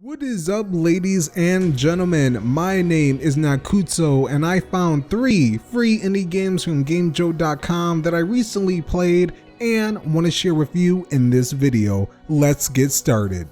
What is up, ladies and gentlemen? My name is Nakusoo, and I found 3 free indie games from Gamejolt.com that I recently played and want to share with you in this video. Let's get started.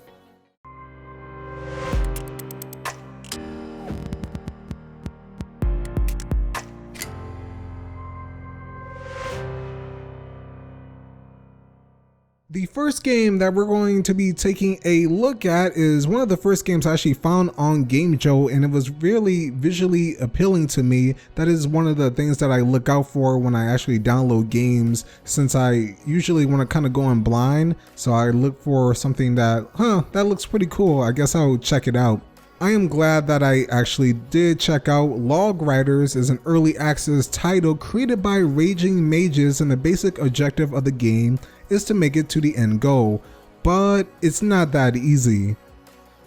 The first game that we're going to be taking a look at is one of the first games I actually found on Gamejolt, and it was really visually appealing to me. That is one of the things that I look out for when I actually download games, since I usually want to kind of go in blind. So I look for something that looks pretty cool. I guess I'll check it out. I am glad that I actually did check out. Log Riders is an early access title created by Raging Mages, and the basic objective of the game is to make it to the end goal, but it's not that easy.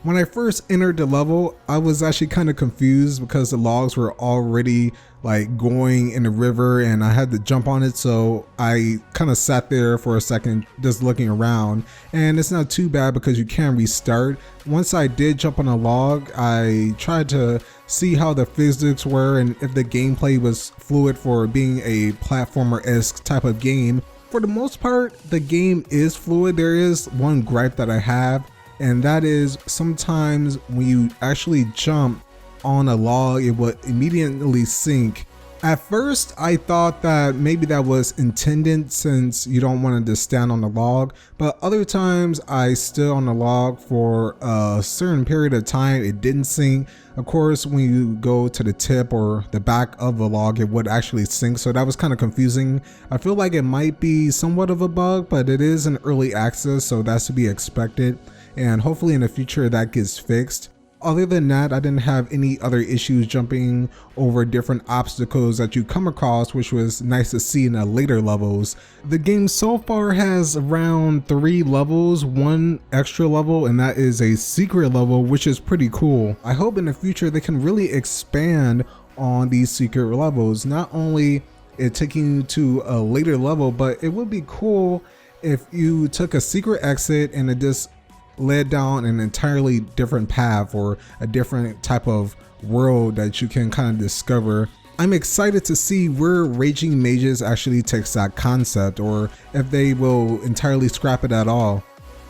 When I first entered the level, I was actually kind of confused because the logs were already like going in the river and I had to jump on it, so I kind of sat there for a second just looking around, and it's not too bad because you can restart. Once I did jump on a log, I tried to see how the physics were and if the gameplay was fluid for being a platformer-esque type of game. For the most part, the game is fluid. There is one gripe that I have, and that is sometimes when you actually jump on a log, it will immediately sink. At first, I thought that maybe that was intended since you don't want to just stand on the log, but other times I stood on the log for a certain period of time, it didn't sink. Of course, when you go to the tip or the back of the log, it would actually sink, so that was kind of confusing. I feel like it might be somewhat of a bug, but it is an early access, so that's to be expected, and hopefully in the future that gets fixed. Other than that, I didn't have any other issues jumping over different obstacles that you come across, which was nice to see in the later levels. The game so far has around 3 levels, 1 extra level, and that is a secret level, which is pretty cool. I hope in the future they can really expand on these secret levels. Not only it taking you to a later level, but it would be cool if you took a secret exit and it just led down an entirely different path or a different type of world that you can kind of discover. I'm excited to see where Raging Mages actually takes that concept, or if they will entirely scrap it at all.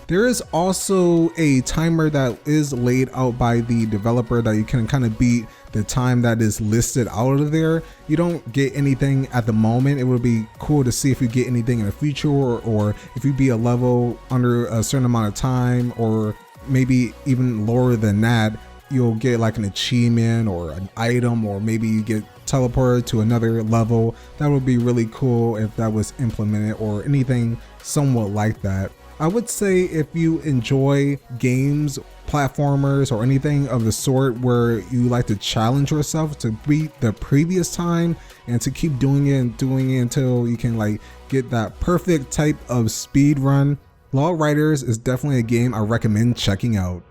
There is also a timer that is laid out by the developer that you can kind of beat the time that is listed out of there. You don't get anything at the moment. It would be cool to see if you get anything in the future, or if you beat a level under a certain amount of time, or maybe even lower than that, you'll get like an achievement or an item, or maybe you get teleported to another level. That would be really cool if that was implemented, or anything somewhat like that. I would say if you enjoy games, platformers, or anything of the sort where you like to challenge yourself to beat the previous time and to keep doing it until you can like get that perfect type of speed run, Log Riders is definitely a game I recommend checking out.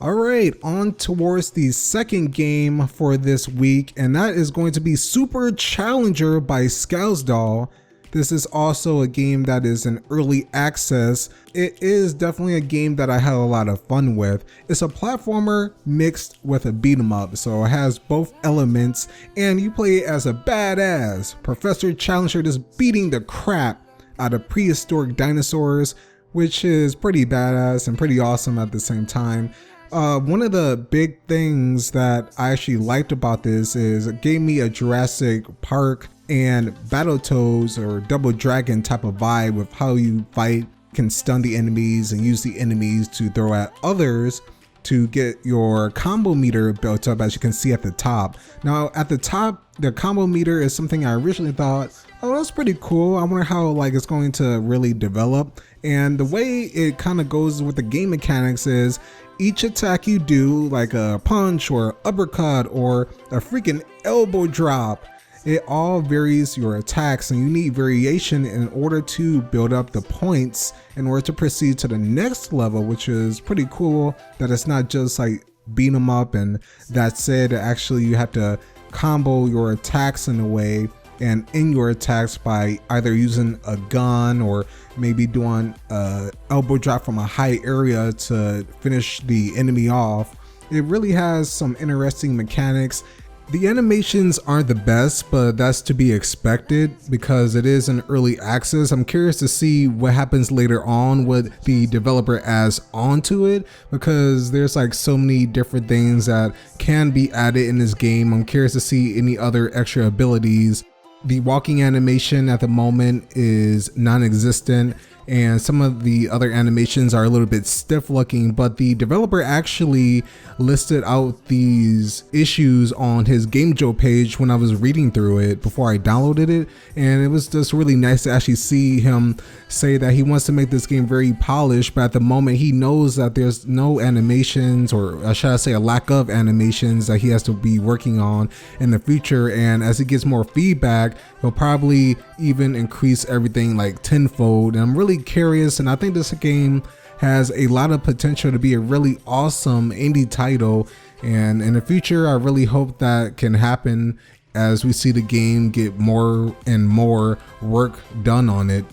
Alright, on towards the second game for this week, and that is going to be Super Challenger by Scousdoll. This is also a game that is in early access. It is definitely a game that I had a lot of fun with. It's a platformer mixed with a beat 'em up, so it has both elements, and you play as a badass Professor Challenger just beating the crap out of prehistoric dinosaurs, which is pretty badass and pretty awesome at the same time. One of the big things that I actually liked about this is it gave me a Jurassic Park and Battletoads or Double Dragon type of vibe with how you fight, can stun the enemies and use the enemies to throw at others to get your combo meter built up, as you can see at the top. Now at the top, the combo meter is something I originally thought, oh, that's pretty cool. I wonder how like it's going to really develop. And the way it kind of goes with the game mechanics is each attack you do, like a punch or uppercut or a freaking elbow drop, it all varies your attacks, and you need variation in order to build up the points in order to proceed to the next level, which is pretty cool that it's not just like beat 'em up and that's it. Actually, you have to combo your attacks in a way and end your attacks by either using a gun or maybe doing a elbow drop from a high area to finish the enemy off. It really has some interesting mechanics. The animations aren't the best, but that's to be expected because it is an early access. I'm curious to see what happens later on, what the developer adds onto it, because there's like so many different things that can be added in this game. I'm curious to see any other extra abilities. The walking animation at the moment is non-existent, and some of the other animations are a little bit stiff looking, but the developer actually listed out these issues on his Gamejolt page when I was reading through it before I downloaded it, and it was just really nice to actually see him say that he wants to make this game very polished, but at the moment he knows that there's no animations, or should I say a lack of animations, that he has to be working on in the future, and as he gets more feedback he'll probably even increase everything like tenfold. And I'm really curious, and I think this game has a lot of potential to be a really awesome indie title, and in the future I really hope that can happen as we see the game get more and more work done on it.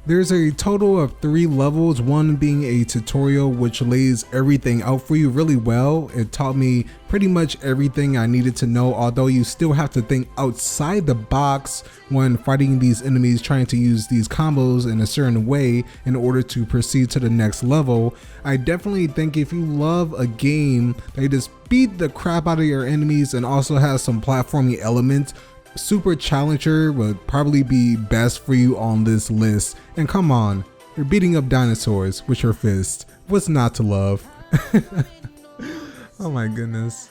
There's a total of 3 levels, one being a tutorial which lays everything out for you really well. It taught me pretty much everything I needed to know, although you still have to think outside the box when fighting these enemies, trying to use these combos in a certain way in order to proceed to the next level. I definitely think if you love a game that just beat the crap out of your enemies and also has some platforming elements, Super Challenger would probably be best for you on this list. And come on, you're beating up dinosaurs with your fist. What's not to love? Oh my goodness.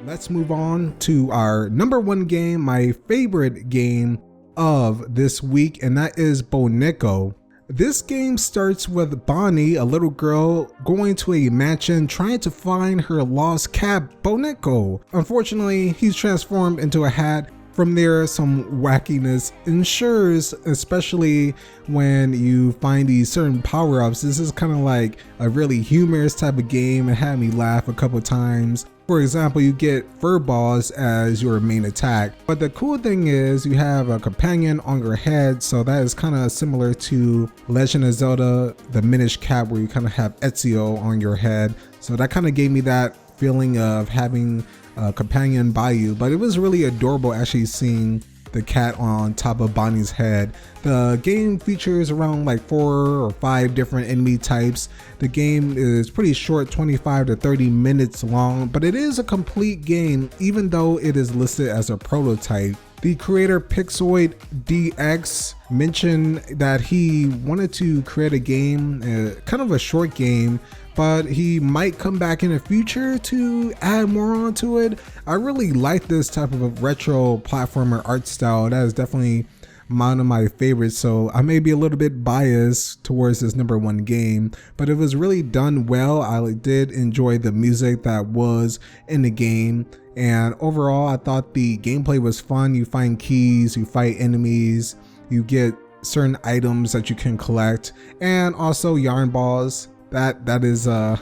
Let's move on to our number 1 game, my favorite game of this week, and that is Boneko. This game starts with Bonnie, a little girl, going to a mansion trying to find her lost cat, Boneko. Unfortunately, he's transformed into a hat. From there, some wackiness ensures, especially when you find these certain power-ups. This is kind of like a really humorous type of game. It had me laugh a couple times. For example, you get fur balls as your main attack, but the cool thing is you have a companion on your head, so that is kind of similar to Legend of Zelda, the Minish Cap, where you kind of have Ezio on your head. So that kind of gave me that feeling of having a companion by you, but it was really adorable actually seeing the cat on top of Bonnie's head. The game features around like 4 or 5 different enemy types. The game is pretty short, 25 to 30 minutes long, but it is a complete game even though it is listed as a prototype. The creator Pixoid DX mentioned that he wanted to create a game, kind of a short game, but he might come back in the future to add more onto it. I really like this type of a retro platformer art style. That is definitely one of my favorites, so I may be a little bit biased towards this number 1 game, but it was really done well. I did enjoy the music that was in the game, and overall I thought the gameplay was fun. You find keys, you fight enemies, you get certain items that you can collect, and also yarn balls. That is I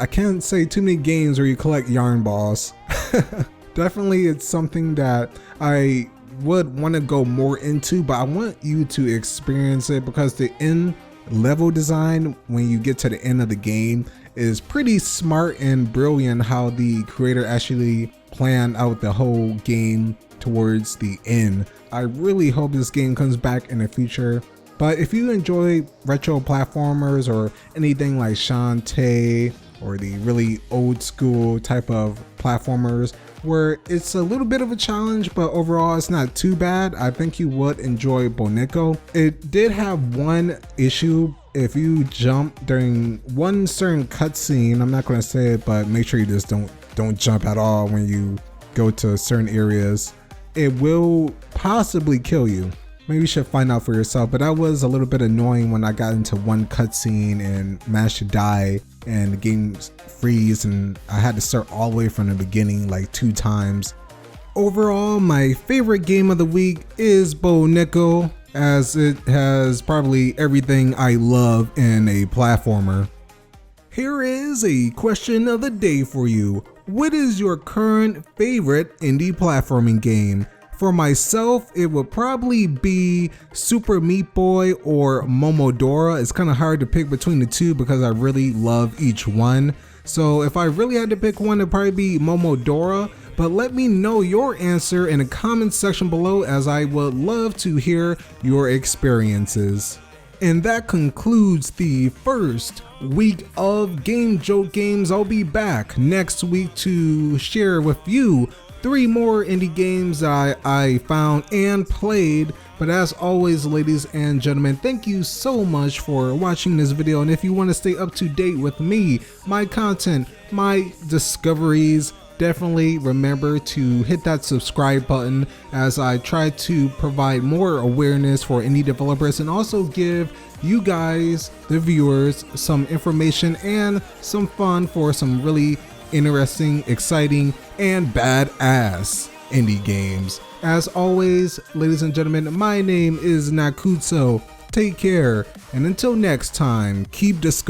can't say too many games where you collect yarn balls. Definitely it's something that I would want to go more into, but I want you to experience it because the end level design when you get to the end of the game is pretty smart and brilliant, how the creator actually planned out the whole game towards the end. I really hope this game comes back in the future. But if you enjoy retro platformers or anything like Shantae or the really old school type of platformers where it's a little bit of a challenge, but overall it's not too bad, I think you would enjoy Boneko. It did have one issue. If you jump during one certain cutscene, I'm not going to say it, but make sure you just don't jump at all when you go to certain areas. It will possibly kill you. Maybe you should find out for yourself, but that was a little bit annoying when I got into one cutscene and managed to die and the game freeze and I had to start all the way from the beginning like 2 times. Overall, my favorite game of the week is Boneko, as it has probably everything I love in a platformer. Here is a question of the day for you. What is your current favorite indie platforming game? For myself, it would probably be Super Meat Boy or Momodora. It's kind of hard to pick between the two because I really love each one. So if I really had to pick one, it'd probably be Momodora. But let me know your answer in the comments section below, as I would love to hear your experiences. And that concludes the first week of Gamejolt games. I'll be back next week to share with you 3 more indie games that I found and played. But as always, ladies and gentlemen, thank you so much for watching this video. And if you want to stay up to date with me, my content, my discoveries, definitely remember to hit that subscribe button, as I try to provide more awareness for indie developers and also give you guys, the viewers, some information and some fun for some really interesting, exciting, and badass indie games. As always, ladies and gentlemen, my name is Nakusoo. Take care, and until next time, keep discovering.